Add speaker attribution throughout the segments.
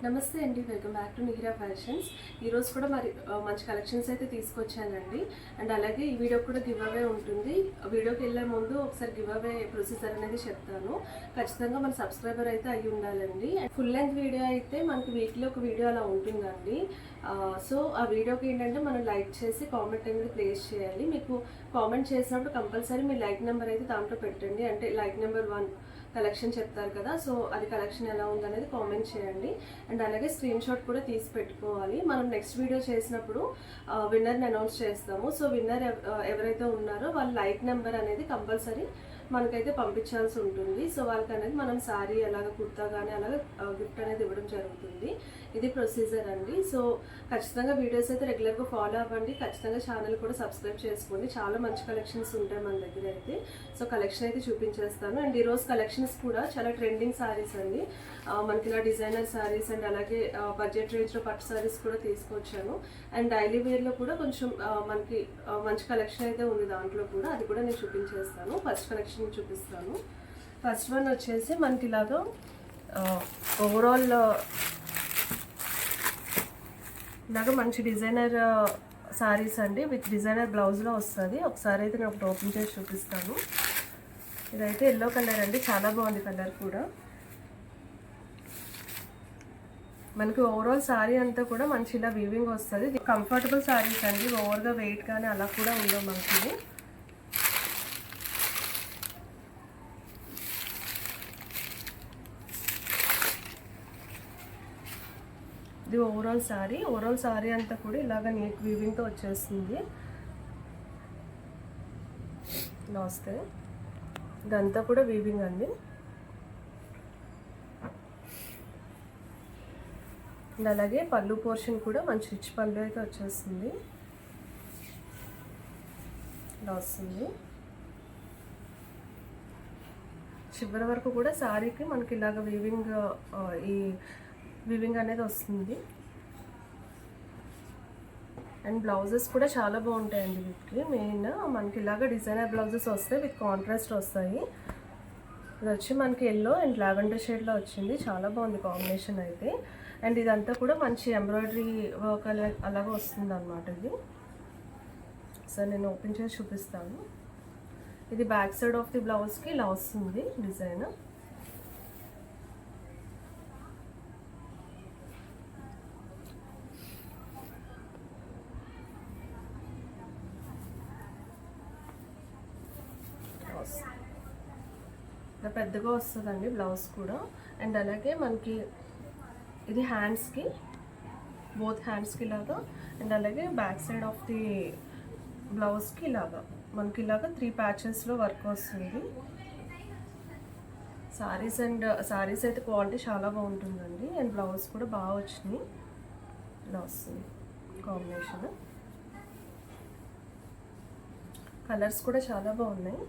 Speaker 1: నమస్తే అండి, welcome back to Nihira fashions. ఈరోజు కూడా మరి మంచి కలెక్షన్స్ అయితే తీసుకొచ్చానండి. అండ్ అలాగే ఈ వీడియో కూడా గివ్ అవే ఉంటుంది. వీడియోకి వెళ్ళే ముందు ఒకసారి గివ్ అవే ప్రొసీజర్ అనేది చెప్తాను. ఖచ్చితంగా మన సబ్స్క్రైబర్ అయితే అయ్యి ఉండాలండి. అండ్ ఫుల్ లెంత్ వీడియో అయితే మనకి వీక్లీ ఒక వీడియో అలా ఉంటుందండి. సో ఆ వీడియోకి ఏంటంటే మనం లైక్ చేసి కామెంట్ అనేది ప్లేస్ చేయాలి. మీకు కామెంట్ చేసినప్పుడు కంపల్సరీ మీ లైక్ నెంబర్ అయితే దాంట్లో పెట్టండి. అంటే లైక్ నెంబర్ 1 కలెక్షన్ చెప్తారు కదా, సో అది కలెక్షన్ ఎలా ఉందనేది కామెంట్ చేయండి. అండ్ అలాగే స్క్రీన్ షాట్ కూడా తీసి పెట్టుకోవాలి. మనం నెక్స్ట్ వీడియో చేసినప్పుడు విన్నర్ని అనౌన్స్ చేస్తాము. సో విన్నర్ ఎవరైతే ఉన్నారో వాళ్ళ లైక్ నెంబర్ అనేది కంపల్సరీ మనకైతే పంపించాల్సి ఉంటుంది. సో వాళ్ళకి అనేది మనం శారీ అలాగే కుర్తా కానీ అలాగే గిఫ్ట్ అనేది ఇవ్వడం జరుగుతుంది. ఇది ప్రొసీజర్ అండి. సో ఖచ్చితంగా వీడియోస్ అయితే రెగ్యులర్గా ఫాలో అవ్వండి. ఖచ్చితంగా ఛానల్ కూడా సబ్స్క్రైబ్ చేసుకోండి. చాలా మంచి కలెక్షన్స్ ఉంటాయి మన దగ్గర అయితే. సో కలెక్షన్ అయితే చూపించేస్తాను. అండ్ ఈరోజు కలెక్షన్స్ కూడా చాలా ట్రెండింగ్ శారీస్ అండి. మనకి ఇలా డిజైనర్ శారీస్ అండ్ అలాగే బడ్జెట్ రేంజ్లో పట్టు శారీస్ కూడా తీసుకొచ్చాను. అండ్ డైలీ వేర్లో కూడా కొంచెం మనకి మంచి కలెక్షన్ అయితే ఉంది దాంట్లో కూడా. అది కూడా నేను చూపించేస్తాను. ఫస్ట్ కలెక్షన్ చూపిస్తాను. ఫస్ట్ వన్ వచ్చేసి మనకి ఇలాగా ఓవరాల్ ఇలాగా మంచి డిజైనర్ శారీస్ అండి, విత్ డిజైనర్ బ్లౌజ్లో వస్తుంది. ఒకసారి అయితే నేను ఒకటి ఓపెన్ చేసి చూపిస్తాను. ఇదైతే ఎల్లో కలర్ అండి, చాలా బాగుంది కలర్ కూడా. మనకి ఓవరాల్ శారీ అంతా కూడా మంచి ఇలా వీవింగ్ వస్తుంది. కంఫర్టబుల్ శారీస్ అండి, ఓవర్గా వెయిట్ కానీ అలా కూడా ఉండవు మనకి. ఇది ఓవరాల్ శారీ అంతా కూడా ఇలాగ నీట్ వీవింగ్తో వచ్చేస్తుంది. ఇలా వస్తే ఇదంతా కూడా వీవింగ్ అండి. అండ్ అలాగే పళ్ళు పోర్షన్ కూడా మంచి రిచ్ పళ్ళు అయితే వచ్చేస్తుంది. ఇలా వస్తుంది. చివరి వరకు కూడా శారీకి మనకి ఇలాగ వీవింగ్ అనేది వస్తుంది. అండ్ బ్లౌజెస్ కూడా చాలా బాగుంటాయండి వీటికి. మెయిన్ మనకి ఇలాగ డిజైనర్ బ్లౌజెస్ వస్తాయి, విత్ కాంట్రాస్ట్ వస్తాయి. ఇది వచ్చి మనకి ఎల్లో అండ్ లావెండర్ షేడ్లో వచ్చింది. చాలా బాగుంది కాంబినేషన్ అయితే. అండ్ ఇదంతా కూడా మంచి ఎంబ్రాయిడరీ వర్క్ అలాగే వస్తుంది అన్నమాట ఇది. సో నేను ఓపెన్ చేసి చూపిస్తాను. ఇది బ్యాక్ సైడ్ ఆఫ్ ది బ్లౌజ్కి ఇలా వస్తుంది డిజైన్. ఇలా పెద్దగా వస్తుందండి బ్లౌజ్ కూడా. అండ్ అలాగే మనకి ఇది హ్యాండ్స్కి, బోత్ హ్యాండ్స్కి ఇలాగా. అండ్ అలాగే బ్యాక్ సైడ్ ఆఫ్ ది బ్లౌజ్కి ఇలాగా మనకి ఇలాగా 3 ప్యాచెస్లో వర్క్ వస్తుంది. శారీస్ అయితే క్వాలిటీ చాలా బాగుంటుందండి. అండ్ బ్లౌజ్ కూడా బాగా వచ్చినాయి. ఇలా వస్తుంది కాంబినేషన్. కలర్స్ కూడా చాలా బాగున్నాయి.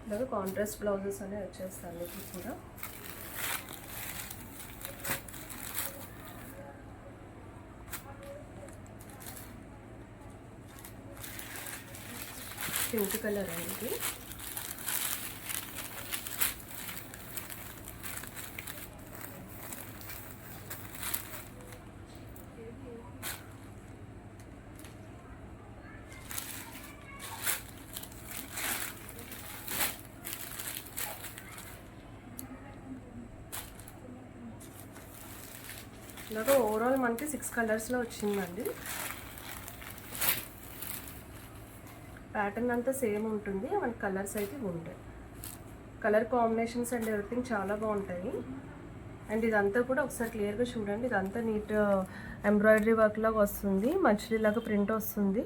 Speaker 1: ఇలాగా కాంట్రాస్ట్ బ్లౌజెస్ అనేవి వచ్చేస్తాను ఇప్పుడు కూడా. పింక్ కలర్ అనేది. ఇలాగా ఓవరాల్ మనకి 6 కలర్స్లో వచ్చిందండి. ప్యాటర్న్ అంతా సేమ్ ఉంటుంది, మనకి కలర్స్ అయితే ఉంటాయి. కలర్ కాంబినేషన్స్ అండ్ ఎవ్రీథింగ్ చాలా బాగుంటాయి. అండ్ ఇదంతా కూడా ఒకసారి క్లియర్గా చూడండి. ఇదంతా నీట్ ఎంబ్రాయిడరీ వర్క్ లాగా వస్తుంది. మధ్యలో ఇలాగా ప్రింట్ వస్తుంది,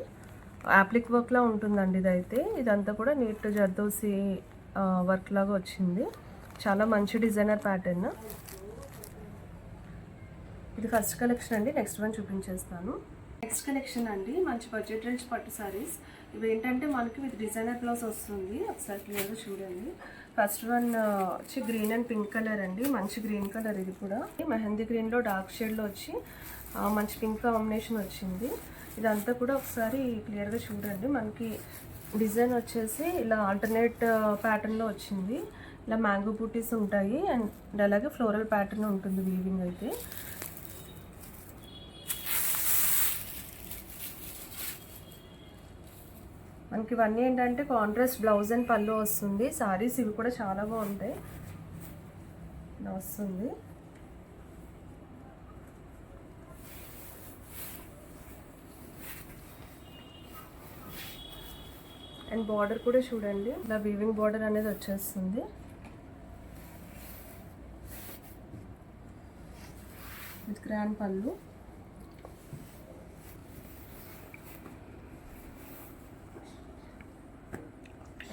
Speaker 1: యాప్లిక్ వర్క్లా ఉంటుందండి ఇదైతే. ఇదంతా కూడా నీట్ జర్దోసి వర్క్ లాగా వచ్చింది. చాలా మంచి డిజైనర్ ప్యాటర్న్. ఇది ఫస్ట్ కలెక్షన్ అండి. నెక్స్ట్ వన్ చూపించేస్తాను. నెక్స్ట్ కలెక్షన్ అండి, మంచి బడ్జెట్ రేంజ్ పట్టు సారీస్. ఇవి ఏంటంటే మనకి విత్ డిజైనర్ బ్లౌజ్ వస్తుంది. ఒకసారి క్లియర్గా చూడండి. ఫస్ట్ వన్ వచ్చి గ్రీన్ అండ్ పింక్ కలర్ అండి, మంచి గ్రీన్ కలర్. ఇది కూడా మెహందీ గ్రీన్లో డార్క్ షేడ్లో వచ్చి మంచి పింక్ కాంబినేషన్ వచ్చింది. ఇదంతా కూడా ఒకసారి క్లియర్గా చూడండి. మనకి డిజైన్ వచ్చేసి ఇలా ఆల్టర్నేట్ ప్యాటర్న్లో వచ్చింది. ఇలా మ్యాంగో బూటీస్ ఉంటాయి అండ్ అలాగే ఫ్లోరల్ ప్యాటర్న్ ఉంటుంది వీవింగ్ అయితే. మనకి ఇవన్నీ ఏంటంటే కాంట్రాస్ట్ బ్లౌజ్ అండ్ పళ్ళు వస్తుంది. సారీస్ ఇవి కూడా చాలా బాగుంటాయి. ఇలా వస్తుంది. అండ్ బార్డర్ కూడా చూడండి, ఇలా వీవింగ్ బార్డర్ అనేది వచ్చేస్తుంది. విత్ గ్రాండ్ పళ్ళు.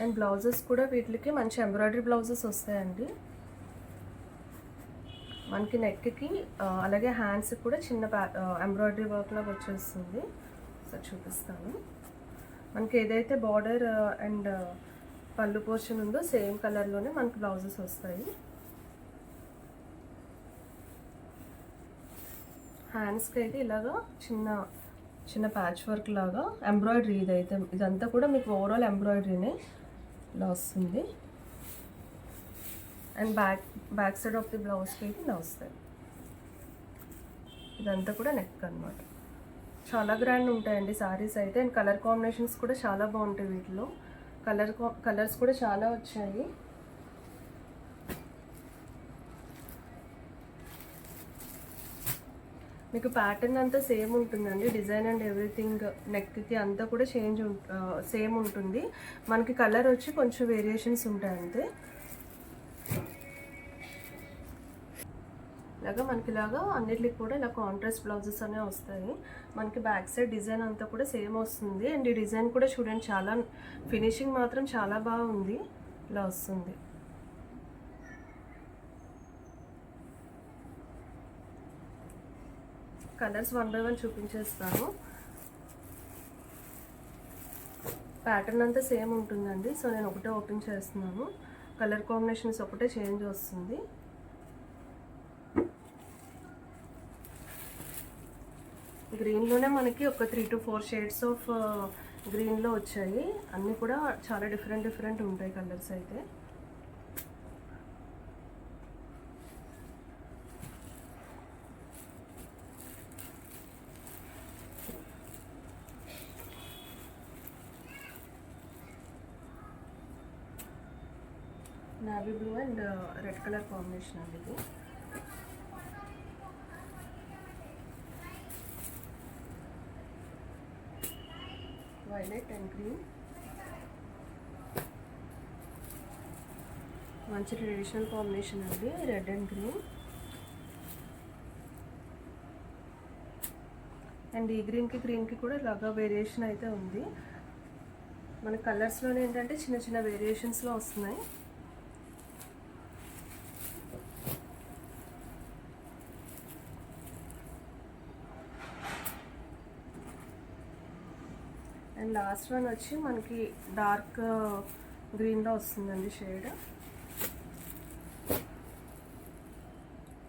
Speaker 1: అండ్ బ్లౌజెస్ కూడా వీటికి మంచి ఎంబ్రాయిడరీ బ్లౌజెస్ వస్తాయండి. మనకి నెక్కి అలాగే హ్యాండ్స్కి కూడా చిన్న ఎంబ్రాయిడరీ వర్క్ లాగా వచ్చేస్తుంది. సో చూపిస్తాను. మనకి ఏదైతే బార్డర్ అండ్ పళ్ళు పోర్షన్ ఉందో సేమ్ కలర్లోనే మనకి బ్లౌజెస్ వస్తాయి. హ్యాండ్స్కి అయితే ఇలాగా చిన్న చిన్న ప్యాచ్ వర్క్ లాగా ఎంబ్రాయిడరీ. ఇదంతా కూడా మీకు ఓవరాల్ ఎంబ్రాయిడరీనే ఇలా వస్తుంది. And back side of the బ్లౌజ్కి అయితే ఇలా వస్తాయి. ఇదంతా కూడా నెక్ అనమాట. చాలా గ్రాండ్ ఉంటాయండి సారీస్ అయితే. అండ్ కలర్ కాంబినేషన్స్ కూడా చాలా బాగుంటాయి వీటిలో. కలర్స్ కూడా చాలా వచ్చాయి. మీకు ప్యాటర్న్ అంతా సేమ్ ఉంటుందండి. డిజైన్ అండ్ ఎవ్రీథింగ్ నెక్కి అంతా కూడా సేమ్ ఉంటుంది. మనకి కలర్ వచ్చి కొంచెం వేరియేషన్స్ ఉంటాయి అంతే. ఇలాగా మనకి ఇలాగా అన్నిటికి కూడా ఇలా కాంట్రాస్ట్ బ్లౌజెస్ అనేవి వస్తాయి. మనకి బ్యాక్ సైడ్ డిజైన్ అంతా కూడా సేమ్ వస్తుంది. అండ్ ఈ డిజైన్ కూడా చూడండి, చాలా ఫినిషింగ్ మాత్రం చాలా బాగుంది. ఇలా వస్తుంది. కలర్స్ 1 by 1 చూపించేస్తాను. ప్యాటర్న్ అంతా సేమ్ ఉంటుందండి. సో నేను ఒకటే ఓపెన్ చేస్తున్నాను. కలర్ కాంబినేషన్స్ ఒకటే చేంజ్ వస్తుంది. గ్రీన్లోనే మనకి ఒక 3 to 4 షేడ్స్ ఆఫ్ గ్రీన్లో వచ్చాయి. అన్నీ కూడా చాలా డిఫరెంట్ ఉంటాయి కలర్స్ అయితే. Navy blue and red colour combination అండి ఇది. Violet and green. మంచి ట్రెడిషనల్ కాంబినేషన్ అండి, రెడ్ అండ్ గ్రీన్. అండ్ ఈ గ్రీన్కి కూడా ఇలాగా వేరియేషన్ అయితే ఉంది. మన కలర్స్లోనే ఏంటంటే చిన్న చిన్న వేరియేషన్స్లో వస్తున్నాయి. అండ్ లాస్ట్ వన్ వచ్చి మనకి డార్క్ గ్రీన్లో వస్తుందండి షేడ్.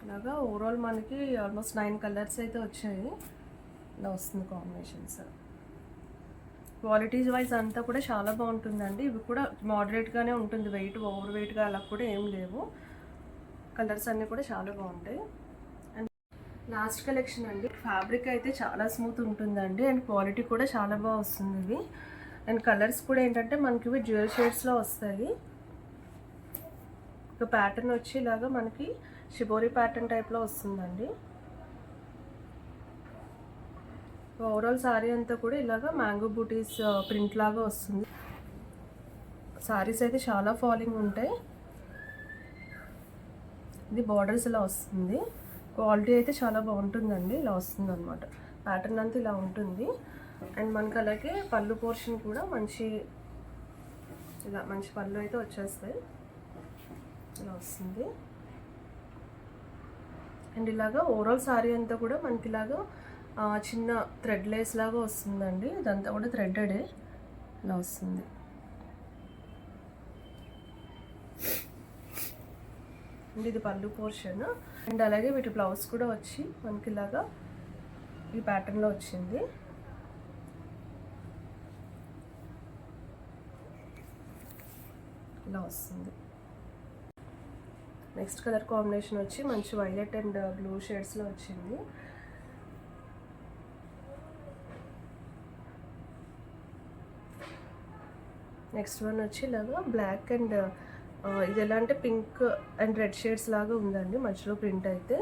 Speaker 1: ఇలాగా ఓవరాల్ మనకి ఆల్మోస్ట్ 9 కలర్స్ అయితే వచ్చాయి. ఇలా వస్తుంది కాంబినేషన్స్. క్వాలిటీస్ వైజ్ అంతా కూడా చాలా బాగుంటుందండి. ఇవి కూడా మోడరేట్గానే ఉంటుంది, ఓవర్ వెయిట్గా అలా కూడా ఏం లేవు. కలర్స్ అన్నీ కూడా చాలా బాగుంటాయి. అండ్ లాస్ట్ కలెక్షన్ అండి. ఫ్యాబ్రిక్ అయితే చాలా స్మూత్ ఉంటుందండి అండ్ క్వాలిటీ కూడా చాలా బాగా వస్తుంది ఇవి. అండ్ కలర్స్ కూడా ఏంటంటే మనకి ఇవి డ్యూయల్ షేడ్స్లో వస్తాయి. ఒక ప్యాటర్న్ వచ్చి ఇలాగా మనకి షిబోరి ప్యాటర్న్ టైప్లో వస్తుందండి. ఓవరాల్ సారీ అంతా కూడా ఇలాగా మ్యాంగో బూటీస్ ప్రింట్ లాగా వస్తుంది. సారీస్ అయితే చాలా ఫాలింగ్ ఉంటాయి. ఇది బార్డర్స్ ఇలా వస్తుంది. క్వాలిటీ అయితే చాలా బాగుంటుందండి. ఇలా వస్తుంది అనమాట. ప్యాటర్న్ అంతా ఇలా ఉంటుంది. అండ్ మనకు అలాగే పళ్ళు పోర్షన్ కూడా మంచి పళ్ళు అయితే వచ్చేస్తాయి. ఇలా వస్తుంది. అండ్ ఇలాగా ఓవరాల్ సారీ అంతా కూడా మనకి ఇలాగా చిన్న థ్రెడ్ లేస్ లాగా వస్తుందండి. ఇదంతా కూడా థ్రెడెడే ఇలా వస్తుంది. అండ్ ఇది పళ్ళు పోర్షన్. అండ్ అలాగే వీటి బ్లౌజ్ కూడా వచ్చి మనకి ఇలాగా ఈ ప్యాటర్న్లో వచ్చింది. ఇలా వస్తుంది. నెక్స్ట్ కలర్ కాంబినేషన్ వచ్చి మంచి వైలెట్ అండ్ బ్లూ షేడ్స్లో వచ్చింది. నెక్స్ట్ వన్ వచ్చి ఇలాగా బ్లాక్ అండ్ ఇది ఎలా అంటే పింక్ అండ్ రెడ్ షేడ్స్ లాగా ఉందండి మధ్యలో ప్రింట్ అయితే.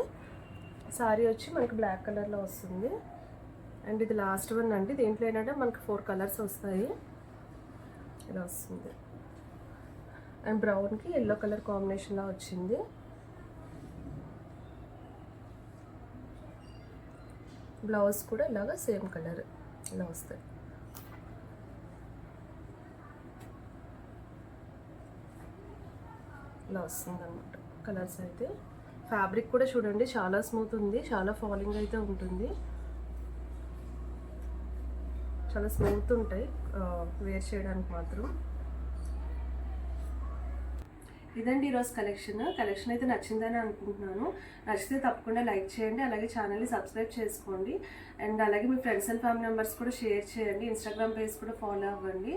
Speaker 1: సారీ వచ్చి మనకి బ్లాక్ కలర్లో వస్తుంది. అండ్ ఇది లాస్ట్ వన్ అండి. దీంట్లో ఏంటంటే మనకి 4 కలర్స్ వస్తాయి. ఇలా వస్తుంది. అండ్ బ్రౌన్కి ఎల్లో కలర్ కాంబినేషన్లా వచ్చింది. బ్లౌజ్ కూడా ఇలాగా సేమ్ కలర్ ఇలా వస్తాయి. ఇలా వస్తుంది అన్నమాట కలర్స్ అయితే. ఫ్యాబ్రిక్ కూడా చూడండి చాలా స్మూత్ ఉంది, చాలా ఫాలింగ్ అయితే ఉంటుంది, చాలా స్మూత్ ఉంటాయి వేర్ చేయడానికి మాత్రం. ఇదండి ఈరోజు కలెక్షన్ అయితే నచ్చిందని అనుకుంటున్నాను. నచ్చితే తప్పకుండా లైక్ చేయండి, అలాగే ఛానల్ని సబ్స్క్రైబ్ చేసుకోండి. అండ్ అలాగే మీ ఫ్రెండ్స్ అండ్ ఫ్యామిలీ మెంబర్స్ కూడా షేర్ చేయండి. ఇన్స్టాగ్రామ్ పేజ్ కూడా ఫాలో అవ్వండి.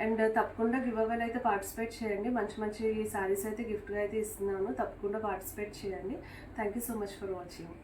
Speaker 1: అండ్ తప్పకుండా గివ్ అవేలో అయితే పార్టిసిపేట్ చేయండి. మంచి మంచి శారీస్ అయితే గిఫ్ట్గా అయితే ఇస్తున్నాను. తప్పకుండా పార్టిసిపేట్ చేయండి. Thank you so much for watching.